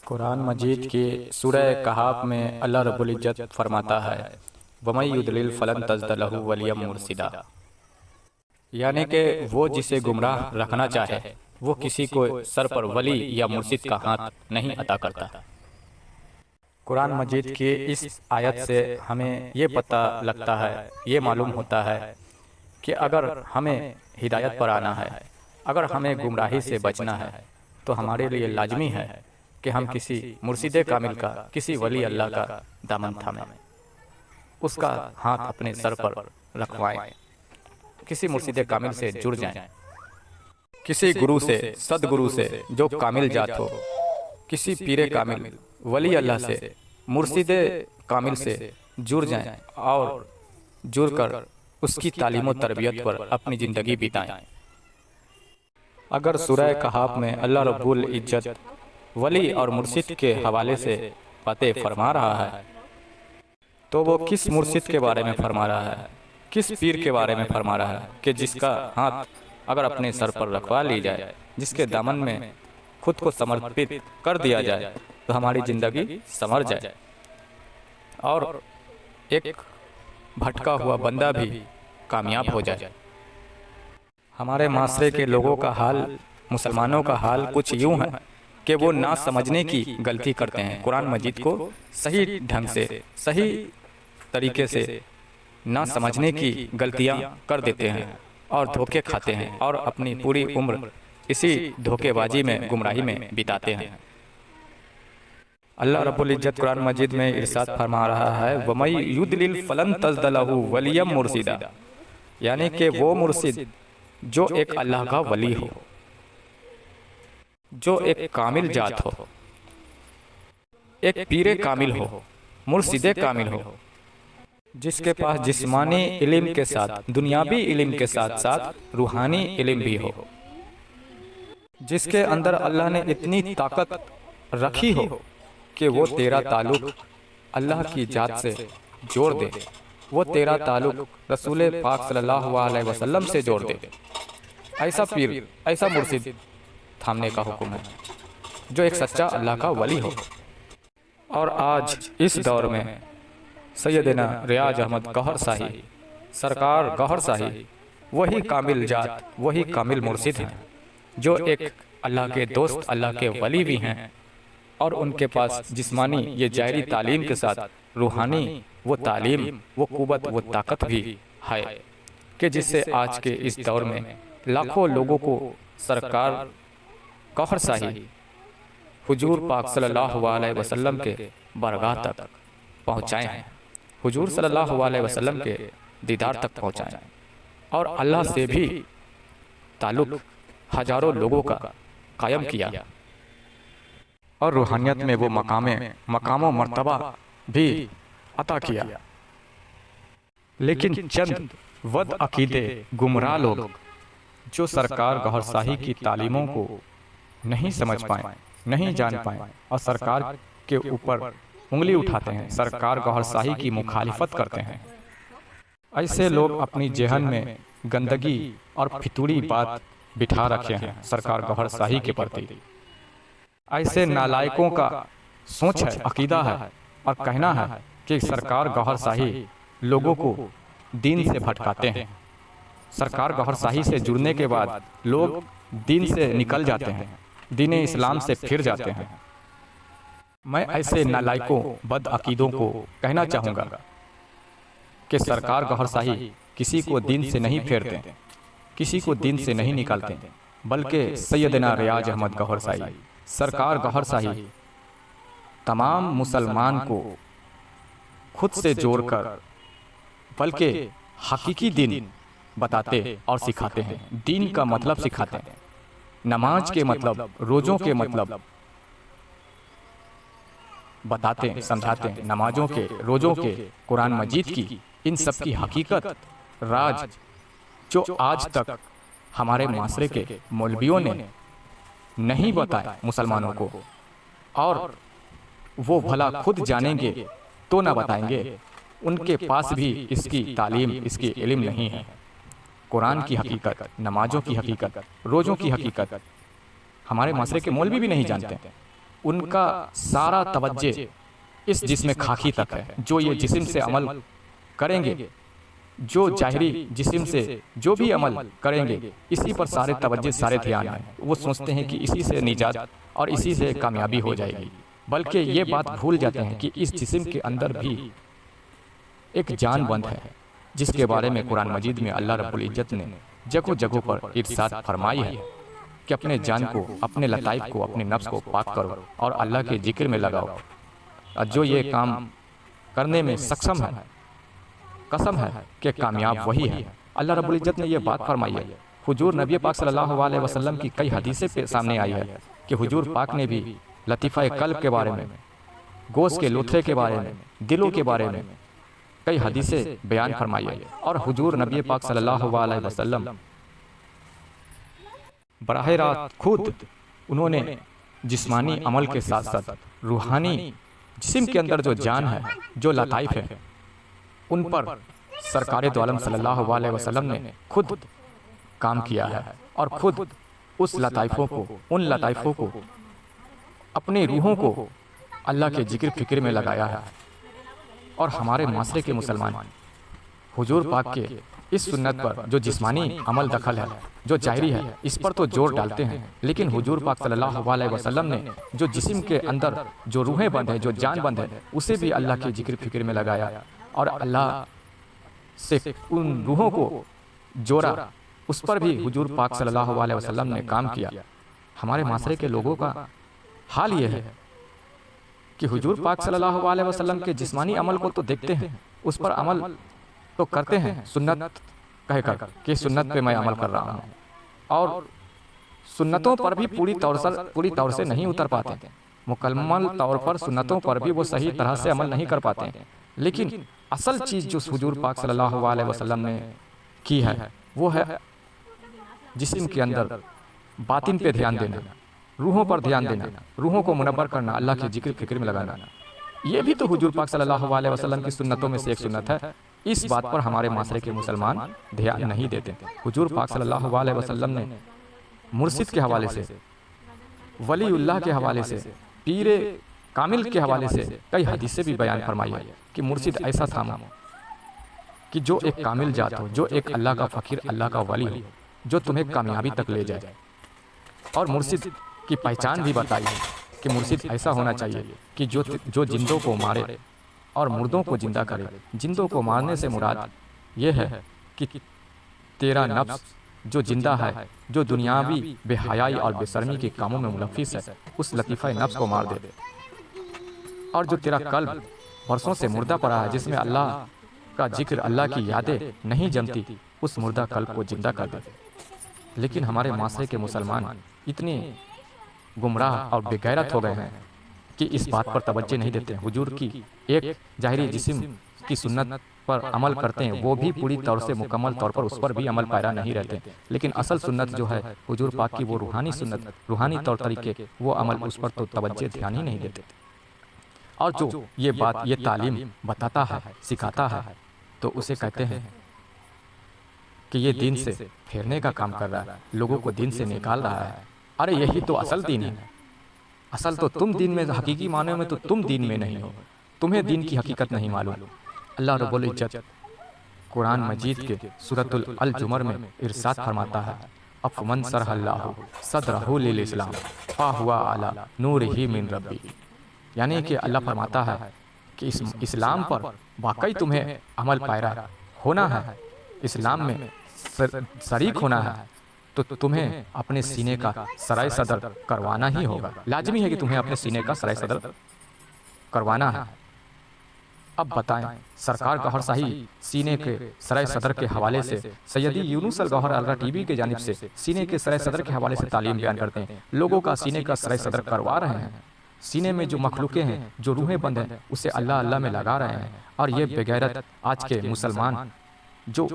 قرآن مجید کی سورہ کہف میں اللہ رب العزت فرماتا ہے وَمَن يُضْلِلْ فَلَن تَجِدَ لَهُ وَلِيًّا مُرْشِدًا، یعنی کہ وہ جسے گمراہ رکھنا چاہے وہ کسی کو سر پر ولی یا مرشد کا ہاتھ نہیں عطا کرتا۔ قرآن مجید کی اس آیت سے ہمیں یہ پتہ لگتا ہے، یہ معلوم ہوتا ہے کہ اگر ہمیں ہدایت پر آنا ہے، اگر ہمیں گمراہی سے بچنا ہے تو ہمارے لیے لازمی ہے کہ ہم کسی مرشد کامل کا، کسی ولی اللہ کا دامن تھامیں، اس کا ہاتھ اپنے سر پر رکھوائیں، کسی مرشد کامل سے جڑ جائیں، کسی گرو سے، صد گرو سے جو کامل ذات ہو، کسی پیر کامل، ولی اللہ سے، مرشد کامل سے جڑ جائیں اور جڑ کر اس کی تعلیم و تربیت پر اپنی زندگی بتائیں۔ اگر سورہ کہف میں اللہ رب العزت ولی اور مرشد کے حوالے سے باتیں فرما رہا ہے تو وہ کس مرشد کے بارے میں فرما رہا ہے، کس پیر کے بارے میں فرما رہا ہے کہ جس کا ہاتھ اگر اپنے سر پر رکھوا لی جائے، جس کے دامن میں خود کو سمرپت کر دیا جائے تو ہماری زندگی سنور جائے اور ایک بھٹکا ہوا بندہ بھی کامیاب ہو جائے۔ ہمارے معاشرے کے لوگوں کا حال، مسلمانوں کا حال کچھ یوں ہے کہ وہ نہ سمجھنے کی غلطی کرتے ہیں، قرآن مجید کو صحیح ڈھنگ سے، صحیح طریقے سے نہ سمجھنے کی غلطیاں کر دیتے ہیں اور دھوکے کھاتے ہیں اور اپنی پوری عمر اسی دھوکے بازی میں، گمراہی میں بتاتے ہیں۔ اللہ رب العزت قرآن مجید میں ارشاد فرما رہا ہے وَمَن يُضْلِلْ فَلَن تَجِدَ لَهُ وَلِيًّا مُرْشِدًا، یعنی کہ وہ مرشد جو ایک اللہ کا ولی ہو، جو ایک کامل ذات ہو، ایک پیر کامل ہو، مرشد کامل ہو، جس کے پاس جسمانی علم کے ساتھ، دنیاوی علم کے ساتھ ساتھ روحانی علم بھی ہو، جس کے اندر اللہ نے اتنی طاقت رکھی ہو کہ وہ تیرا تعلق اللہ کی ذات سے جوڑ دے، وہ تیرا تعلق رسول پاک صلی اللہ علیہ وسلم سے جوڑ دے۔ ایسا پیر، ایسا مرشد تھامنے کا حکم ہے جو ایک سچا اللہ کا ولی ہو۔ اور آج اس دور میں سیدنا ریاض احمد گوہر شاہی سرکار گوہر شاہی وہی کامل ذات، وہی کامل مرشد ہیں جو ایک اللہ کے دوست، اللہ کے ولی بھی ہیں اور ان کے پاس جسمانی یہ ظاہری تعلیم کے ساتھ روحانی وہ تعلیم، وہ قوت، وہ طاقت بھی ہے کہ جس سے آج کے اس دور میں لاکھوں لوگوں کو سرکار گوہر شاہی حضور پاک صلی اللہ علیہ وسلم کے بارگاہ تک پہنچائے ہیں، حضور صلی اللہ علیہ وسلم کے دیدار تک پہنچائے ہیں اور اللہ سے بھی تعلق ہزاروں لوگوں کا قائم کیا اور روحانیت میں وہ مقام و مرتبہ بھی عطا کیا۔ لیکن چند ود عقیدے گمراہ لوگ جو سرکار گوہر شاہی کی تعلیموں کو نہیں سمجھ پائیں، نہیں جان پائیں اور سرکار کے اوپر انگلی اٹھاتے ہیں، سرکار گوہر شاہی کی مخالفت کرتے ہیں، ایسے لوگ اپنی ذہن میں گندگی اور فطوری بات بٹھا رکھے ہیں سرکار گوہر شاہی کے پرتی۔ ایسے نالائقوں کا سوچ ہے، عقیدہ ہے اور کہنا ہے کہ سرکار گوہر شاہی لوگوں کو دین سے بھٹکاتے ہیں، سرکار گوہر شاہی سے جڑنے کے بعد لوگ دین سے نکل جاتے ہیں، دین اسلام سے پھر جاتے ہیں۔ میں ایسے نالائقوں، بد عقیدوں کو کہنا چاہوں گا کہ سرکار گوہر شاہی کسی کو دین سے نہیں پھیرتے، کسی کو دین سے نہیں نکالتے، بلکہ سیدنا ریاض احمد گوہر شاہی سرکار گوہر شاہی تمام مسلمان کو خود سے جوڑ کر بلکہ حقیقی دین بتاتے اور سکھاتے ہیں، دین کا مطلب سکھاتے ہیں، نماز کے مطلب، روزوں کے مطلب بتاتے ہیں، سمجھاتے ہیں، نمازوں کے، روزوں کے، قرآن مجید کی، ان سب کی حقیقت، راز جو آج تک ہمارے معاشرے کے مولویوں نے نہیں بتایا مسلمانوں کو، اور وہ بھلا خود جانیں گے تو نہ بتائیں گے، ان کے پاس بھی اس کی تعلیم، اس کی علم نہیں ہے۔ قرآن کی حقیقت، نمازوں کی حقیقت، روزوں کی حقیقت ہمارے معاشرے کے مولوی بھی نہیں جانتے، ان کا سارا توجہ اس جسم خاکی تک ہے. جو یہ جسم سے عمل کریں گے، جو ظاہری جسم سے جو بھی عمل کریں گے، اسی پر سارے توجہ سارے دھیان ہیں. وہ سوچتے ہیں کہ اسی سے نجات اور اسی سے کامیابی ہو جائے گی، بلکہ یہ بات بھول جاتے ہیں کہ اس جسم کے اندر بھی ایک جان بند ہے، جس کے بارے میں قرآن مجید میں اللہ رب العزت نے جگہوں جگہوں پر ارشاد فرمائی ہے کہ اپنے جان کو، اپنے لطائف کو، اپنے نفس کو پاک کرو اور اللہ کے ذکر میں لگاؤ. اور جو یہ کام کرنے میں سક્ષم ہے، قسم ہے کہ کامیاب وہی ہے. اللہ رب العزت نے یہ بات فرمائی ہے. حضور نبی پاک صلی اللہ علیہ وسلم کی کئی حدیثیں سامنے آئی ہے کہ حضور پاک نے بھی لطیفہ قلب کے بارے میں، گوشت کے لوتھڑے کے بارے میں، دلوں کے بارے میں کئی حدیثیں بیان فرمائی ہے. اور حضور نبی پاک صلی اللہ علیہ وسلم براہ راست خود انہوں نے جسمانی عمل کے ساتھ ساتھ روحانی جسم کے اندر جو جان ہے، جو لطائف ہے، ان پر سرکار دو عالم صلی اللہ علیہ وسلم نے خود کام کیا ہے اور خود اس لطائفوں کو، ان لطائفوں کو، اپنی روحوں کو اللہ کے ذکر فکر میں لگایا ہے. اور ہمارے معاشرے کے مسلمان حضور پاک کے اس سنت پر جو جسمانی عمل دخل ہے، جو ظاہری ہے، اس پر تو زور ڈالتے ہیں، لیکن حضور پاک صلی اللہ علیہ وسلم نے جو جسم کے اندر جو روحیں بند ہیں، جو جان بند ہے، اسے بھی اللہ کے ذکر فکر میں لگایا اور اللہ سے ان روحوں کو جوڑا. اس پر بھی حضور پاک صلی اللہ علیہ وسلم نے کام کیا. ہمارے معاشرے کے لوگوں کا حال یہ ہے کہ حضور پاک صلی اللہ علیہ وسلم کے جسمانی عمل کو تو دیکھتے ہیں، اس پر عمل تو کرتے ہیں سنت کہہ کر کہ سنت پہ میں عمل کر رہا ہوں، اور سنتوں پر بھی پوری طور سے نہیں اتر پاتے ہیں. مکمل طور پر سنتوں پر بھی وہ صحیح طرح سے عمل نہیں کر پاتے ہیں. لیکن اصل چیز جو حضور پاک صلی اللہ علیہ وسلم نے کی ہے وہ ہے جسم کے اندر باطن پہ دھیان دینا، روحوں پر دھیان دینا، روحوں کو منور کرنا، اللہ کے ذکر فکر میں لگانا. یہ بھی تو حضور پاک صلی اللہ علیہ وسلم کی سنتوں میں سے ایک سنت ہے. اس بات پر ہمارے معاشرے کے مسلمان دھیان نہیں دیتے. حضور پاک صلی اللہ علیہ وسلم نے مرشد کے حوالے سے، ولی اللہ کے حوالے سے، پیر کامل کے حوالے سے کئی حدیثیں بھی بیان فرمائی ہے کہ مرشد ایسا تھا کہ جو ایک کامل ذات ہو، جو ایک اللہ کا فقیر، اللہ کا ولی ہو، جو تمہیں کامیابی تک لے جائے. اور مرشد کی پہچان بھی بتائی ہے کہ مرشد ایسا ہونا چاہیے کہ جو جندوں کو مارے اور مردوں کو زندہ کرے. جندوں کو مارنے سے مراد یہ ہے کہ تیرا نفس جو زندہ ہے، جو دنیاوی بے حیائی اور بے شرمی کے کاموں میں ملوث ہے، اس لطیفہ نفس کو مار دے. اور جو تیرا قلب برسوں سے مردہ پڑا ہے، جس میں اللہ کا ذکر، اللہ کی یادیں نہیں جمتی، اس مردہ قلب کو زندہ کر دے. لیکن ہمارے معاشرے کے مسلمان اتنے گمراہ اور بے غیرت ہو گئے ہیں کہ اس بات پر توجہ نہیں دیتے. حضور کی ایک ظاہری جسم کی سنت پر عمل کرتے ہیں، وہ بھی پوری طور سے مکمل طور پر اس پر بھی عمل پیرا نہیں رہتے. لیکن اصل سنت جو ہے حضور پاک کی، وہ روحانی سنت، روحانی طور طریقے، وہ عمل، اس پر تو توجہ دھیان ہی نہیں دیتے. اور جو یہ بات، یہ تعلیم بتاتا ہے، سکھاتا ہے، تو اسے کہتے ہیں کہ یہ دین سے پھیرنے کا کام کر رہا ہے، لوگوں کو دین سے نکال رہا ہے. ارے یہی تو اصل دین ہے. اصل تو تم دین میں، حقیقی معنی میں تو تم دین میں نہیں ہو، تمہیں دین کی حقیقت نہیں معلوم. اللہ رب العزت قرآن مجید کے سورۃ الزمر میں ارشاد فرماتا ہے، افمن شرح اللہ صدرہ للاسلام فہو علی نور من ربہ. یعنی کہ اللہ فرماتا ہے کہ اس اسلام پر واقعی تمہیں عمل پیرا ہونا ہے، اسلام میں شریک ہونا ہے، تو تمہیں اپنے سینے کا سرائے صدر کروانا ہی ہوگا. لازمی ہے کہ تمہیں اپنے سینے کا سرائے صدر کروانا ہے. اب بتائیں، سرکار گوہر شاہی سینے کے سرائے صدر کے حوالے سے، سیدی یونس الگوہر الرا ٹی وی کی جانب سے سینے کے سرائے صدر کے حوالے سے تعلیم بیان کرتے ہیں، لوگوں کا سینے کا سرائے صدر کروا رہے ہیں. سینے میں جو مخلوقیں ہیں، جو روحیں بند ہیں، اسے اللہ اللہ میں لگا رہے ہیں. اور یہ بغیرت آج کے مسلمان جو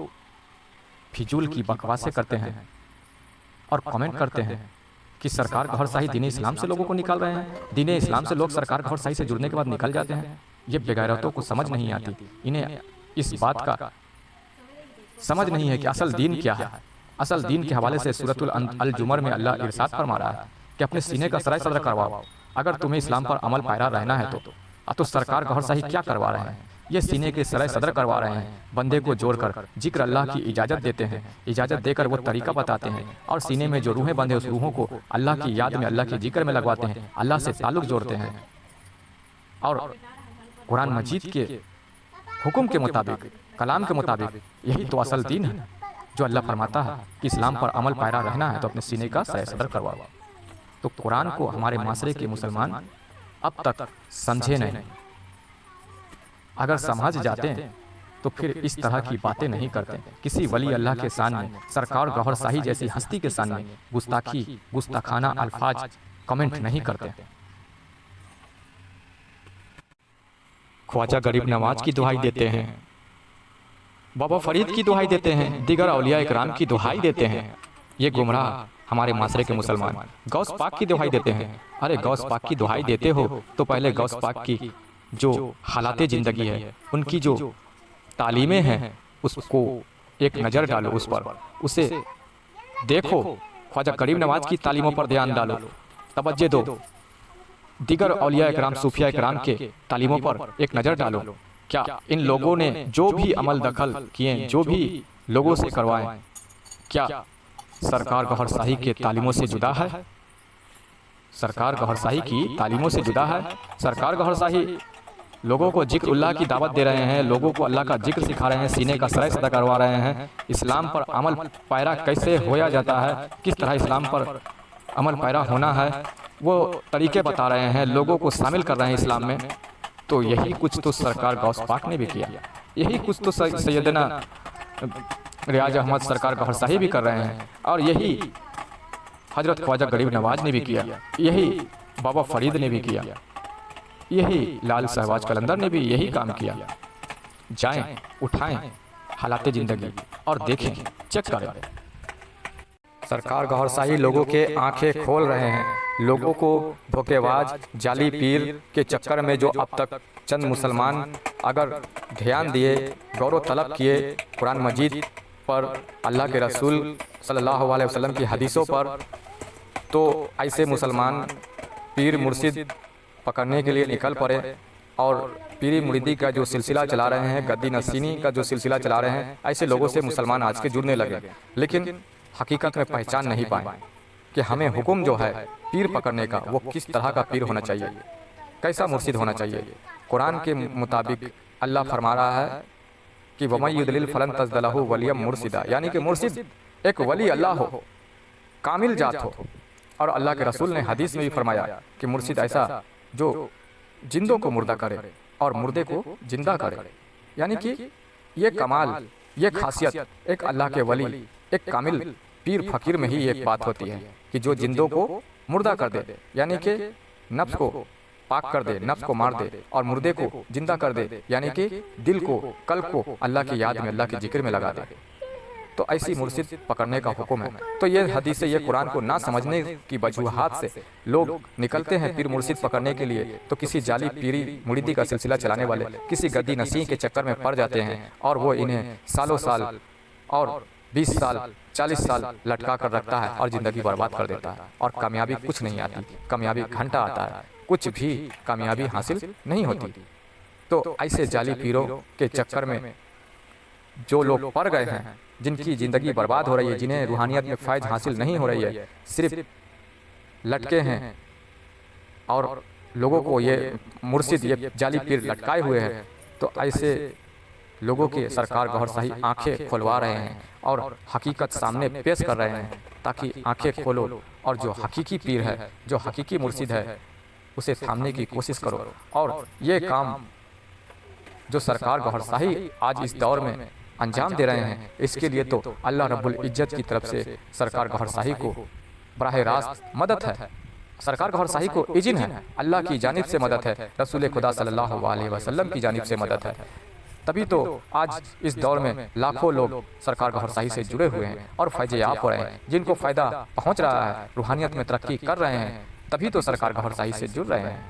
فضول کی بکواسیں کرتے ہیں اور کامنٹ کرتے ہیں کہ سرکار گوہر شاہی دین اسلام سے لوگوں کو نکال رہے ہیں، دین اسلام سے لوگ سرکار گوہر شاہی سے جڑنے کے بعد نکل جاتے ہیں. یہ بغیرتوں کو سمجھ نہیں آتی، انہیں اس بات کا سمجھ نہیں ہے کہ اصل دین کیا ہے. اصل دین کے حوالے سے سورۃ الزمر میں اللہ ارشاد فرما رہا ہے کہ اپنے سینے کا سرائے صدر کرواؤ. اگر تمہیں اسلام پر عمل پیرا رہنا ہے تو سرکار گوھر شاہی کیا کروا رہے ہیں؟ یہ سینے کے سرے صدر کروا رہے ہیں، بندے کو جوڑ کر ذکر اللہ کی اجازت دیتے ہیں، اجازت دے کر وہ طریقہ بتاتے ہیں، اور سینے میں جو روحیں بندھے اس روحوں کو اللہ کی یاد میں، اللہ کے ذکر میں لگواتے ہیں، اللہ سے تعلق جوڑتے ہیں، اور قرآن مجید کے حکم کے مطابق، کلام کے مطابق یہی تو اصل دین ہے جو اللہ فرماتا ہے کہ اسلام پر عمل پیرا رہنا ہے تو اپنے سینے کا سرے صدر کرواؤ۔ تو قرآن کو ہمارے معاشرے کے مسلمان اب تک سمجھے نہیں، اگر سمجھ جاتے ہیں تو پھر اس طرح کی باتیں نہیں کرتے، کسی ولی اللہ کے سامنے، سرکار گوھر شاہی جیسی ہستی کے سامنے گستاخانہ الفاظ کمنٹ نہیں کرتے۔ خواجہ غریب نواز کی دعائی دیتے ہیں، بابا فرید کی دعائی دیتے ہیں، دیگر اولیاء اکرام کی دعائی دیتے ہیں، یہ گمراہ ہمارے معاشرے کے مسلمان غوث پاک کی دعائی دیتے ہیں۔ ارے غوث پاک کی دعائی دیتے ہو تو پہلے غوث پاک کی جو حالات زندگی ہے، ان کی جو تعلیمیں ہیں، اس کو ایک نظر ڈالو، اس پر اسے دیکھو، خواجہ غریب نواز کی تعلیموں پر دھیان ڈالو، توجہ دو، دیگر اولیاء اکرام، صوفیاء اکرام کے تعلیموں پر ایک نظر ڈالو، کیا ان لوگوں نے جو بھی عمل دخل کیے، جو بھی لوگوں سے کروائیں، کیا سرکار گوھر شاہی کے تعلیموں سے جدا ہے؟ سرکار گوھر شاہی کی تعلیموں سے جدا ہے؟ سرکار گوھر شاہی لوگوں کو ذکر اللہ کی دعوت دے رہے ہیں، لوگوں کو اللہ کا ذکر سکھا رہے ہیں، سینے کا سرے صدر کروا رہے ہیں، اسلام پر عمل پیرا کیسے ہویا جاتا ہے، کس طرح اسلام پر عمل پیرا ہونا ہے، وہ طریقے بتا رہے ہیں، لوگوں کو شامل کر رہے ہیں اسلام میں۔ تو یہی کچھ تو سرکار غوث پاک نے بھی کیا، یہی کچھ تو سیدنا ریاض احمد سرکار گوھر شاہی بھی کر رہے ہیں، اور یہی حضرت خواجہ غریب نواز نے بھی کیا، یہی بابا فرید نے بھی کیا، یہی لال شہباز قلندر نے بھی یہی کام کیا۔ جائیں، اٹھائیں حالات زندگی اور دیکھیں، چیک کریں۔ سرکار گوھر شاہی لوگوں کے آنکھیں کھول رہے ہیں، لوگوں کو دھوکے باز، جعلی پیر کے چکر میں جو اب تک چند مسلمان اگر دھیان دیے، غور و طلب کیے قرآن مجید پر، اللہ کے رسول صلی اللہ علیہ وسلم کی حدیثوں پر، تو ایسے مسلمان پیر مرشد پکڑنے کے لیے نکل پڑے، اور پیری مریدی کا جو سلسلہ چلا رہے ہیں، گدی نشینی کا جو سلسلہ چلا رہے ہیں، ایسے لوگوں سے مسلمان آج کے جڑنے لگے، لیکن حقیقت میں پہچان نہیں پائیں کہ ہمیں حکم جو ہے پیر پکڑنے کا، وہ کس طرح کا پیر ہونا چاہیے، کیسا مرشد ہونا چاہیے۔ قرآن کے مطابق اللہ فرما رہا ہے کہ وَمَن يُضْلِلْ فَلَن تَجِدَ لَهُ وَلِيًّا مُرْشِدًا، یعنی کہ مرشد ایک ولی اللہ ہو، کامل ذات ہو، اور اللہ کے رسول نے حدیث میں بھی فرمایا کہ مرشد ایسا جو جندوں کو مردہ کرے اور مردے کو زندہ کرے، یعنی کہ یہ کمال، یہ خاصیت ایک اللہ کے ولی، ایک کامل پیر فقیر میں ہی ایک بات ہوتی ہے کہ جو جندوں کو مردہ کر دے، یعنی کہ نفس کو پاک کر دے، نفس کو مار دے، اور مردے کو زندہ کر دے، یعنی کہ دل کو، قلب کو اللہ کی یاد میں، اللہ کے ذکر میں لگا دے۔ تو ایسی مرشد پکڑنے کا حکم ہے۔ تو یہ حدیث، یہ قرآن کو نہ سمجھنے کی وجوہات سے لوگ نکلتے ہیں پیر مرشد پکڑنے کے لیے، تو کسی جعلی پیری مریدی کا سلسلہ چلانے والے کسی گدی نشین کے چکر میں پڑ جاتے ہیں، اور وہ انہیں سالوں سال اور 20 سال 40 سال لٹکا کر رکھتا ہے اور زندگی برباد کر دیتا ہے، اور کامیابی کچھ نہیں آتی، کامیابی گھنٹہ آتا ہے، کچھ بھی کامیابی حاصل نہیں ہوتی۔ تو ایسے جعلی پیروں کے چکر میں جو لوگ پڑ گئے ہیں، جن کی زندگی برباد ہو رہی ہے، جنہیں روحانیت میں فیض حاصل نہیں ہو رہی ہے، صرف لٹکے ہیں، اور لوگوں کو یہ مرشد، یہ جعلی پیر لٹکائے ہوئے ہیں، تو ایسے لوگوں کے سرکار گوھر شاہی آنکھیں کھلوا رہے ہیں اور حقیقت سامنے پیش کر رہے ہیں، تاکہ آنکھیں کھولو اور جو حقیقی پیر ہے، جو حقیقی مرشد ہے، اسے تھامنے کی کوشش کرو۔ اور یہ کام جو سرکار گوھر شاہی آج اس دور میں انجام دے رہے ہیں، اس کے لیے تو اللہ رب العزت کی طرف سے سرکار گوھر شاہی کو براہ راست مدد ہے، سرکار گوھر شاہی کو اذن ہے، اللہ کی جانب سے مدد ہے، رسول خدا صلی اللہ علیہ وسلم کی جانب سے مدد ہے۔ تبھی تو آج اس دور میں لاکھوں لوگ سرکار گوھر شاہی سے جڑے ہوئے ہیں اور فیض یاب ہو رہے ہیں، جن کو فائدہ پہنچ رہا ہے، روحانیت میں ترقی کر رہے ہیں، تبھی تو سرکار گوھر شاہی سے جڑ رہے ہیں،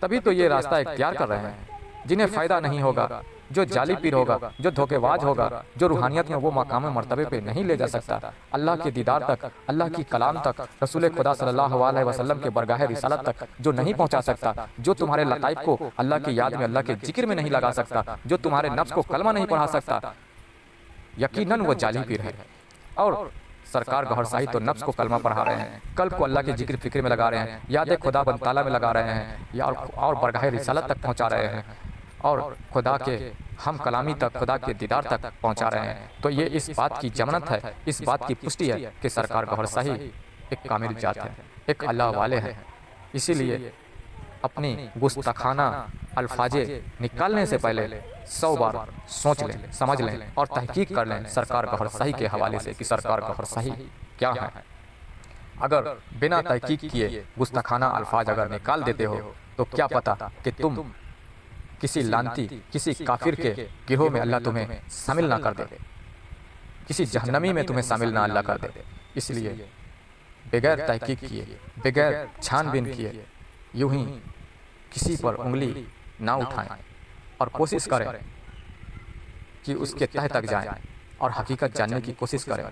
تبھی تو یہ راستہ اختیار کر رہے ہیں۔ جنہیں فائدہ نہیں ہوگا، جو جعلی پیر ہوگا، جو دھوکے باز ہوگا، جو روحانیت میں وہ مقام مرتبے پہ نہیں لے جا سکتا، اللہ کے دیدار تک، اللہ کی کلام تک، رسول خدا صلی اللہ علیہ وسلم کے برگاہ رسالت تک جو نہیں پہنچا سکتا، جو تمہارے لطائف کو اللہ کی یاد میں، اللہ کے ذکر میں نہیں لگا سکتا، جو تمہارے نفس کو کلمہ نہیں پڑھا سکتا، یقیناً وہ جعلی پیر ہے۔ اور سرکار گوھر شاہی تو نفس کو کلمہ پڑھا رہے ہیں، قلب کو اللہ کے ذکر فکر میں لگا رہے ہیں، یاد خدا بن تعالیٰ میں لگا رہے ہیں، اور برگاہ رسالت تک پہنچا رہے ہیں، اور خدا کے ہم کلامی تک، خدا کے دیدار تک پہنچا رہے ہیں۔ تو یہ اس بات کی ضمانت ہے، اس بات کی پشٹی ہے کہ سرکار گوھر شاہی ایک کامل ذات ہے، ایک اللہ والے ہیں۔ اسی لیے اپنی گستاخانہ الفاظ نکالنے سے پہلے 100 بار سوچ لیں، سمجھ لیں اور تحقیق کر لیں سرکار گوھر شاہی کے حوالے سے کہ سرکار گوھر شاہی کیا ہے۔ اگر بنا تحقیق کیے گستاخانہ الفاظ اگر نکال دیتے ہو تو کیا پتا کہ تم کسی لانتی، کسی کافر کے گروہ میں اللہ تمہیں شامل نہ کر دے، کسی جہنمی میں تمہیں شامل نہ اللہ کر دے۔ اس لیے بغیر تحقیق کیے، بغیر چھان بین کیے یوں ہی کسی پر انگلی نہ اٹھائیں، اور کوشش کریں کہ اس کے تہ تک جائیں اور حقیقت جاننے کی کوشش کریں۔